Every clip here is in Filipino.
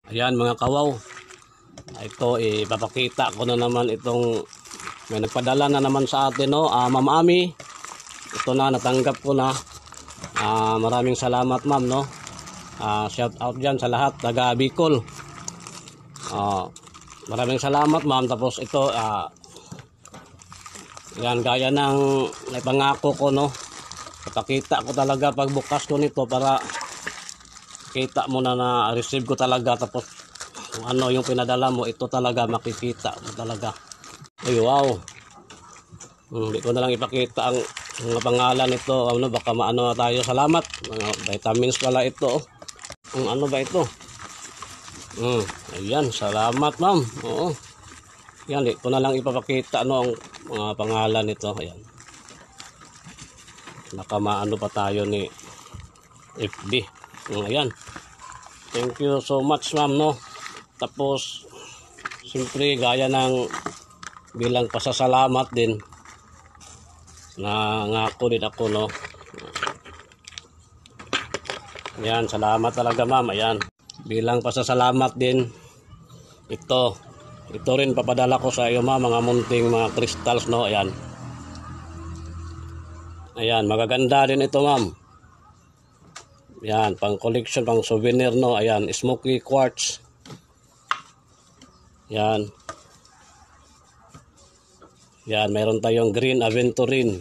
Ayan mga kawaw. Ito ipapakita ko na naman itong may nagpadala na naman sa atin, no. Ma'am Ami. Ito na, natanggap ko na. Maraming salamat ma'am, no. Shout out dyan sa lahat taga Bicol. Maraming salamat ma'am. Tapos ito yan, gaya ng naipangako ko, no. Ipakita ko talaga pagbukas ko nito para kita mo na receive ko talaga. Tapos kung ano yung pinadala mo, ito talaga makikita mo talaga. Ay wow. Hindi ko na lang ipakita ang mga pangalan nito. Ano, baka maano tayo. Salamat. Mga vitamins pala ito. Kung ano ba ito? Ayan, salamat ma'am. Oo. Yan, hindi ko na lang ipapakita ano ang mga pangalan nito. Ayan. Baka maano pa tayo ni FB. Ayan. Thank you so much ma'am, no. Tapos siyempre gaya ng bilang pasasalamat din na ngako din ako, no. Ayan, salamat talaga ma'am. Ayan. Bilang pasasalamat din ito rin papadala ko sa iyo ma'am, mga munting mga crystals, no. Ayan. Ayan, magaganda din ito ma'am. Yan, pang collection, pang souvenir, no. Ayan, smoky quartz. Yan. Yan, mayroon tayong green aventurine.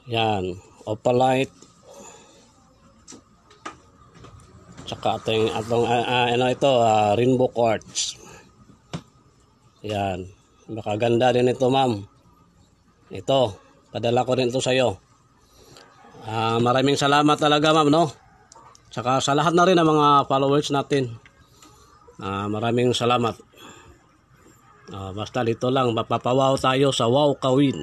Yan, opalite. Tsaka atong ano ito, rainbow quartz. Yan. Makaganda din ito ma'am. Ito, padala ko rin ito sa iyo. Maraming salamat talaga ma'am, no. Saka sa lahat na rin ng mga followers natin. Maraming salamat. Basta dito lang, mapapawaw tayo sa Wow Kawin.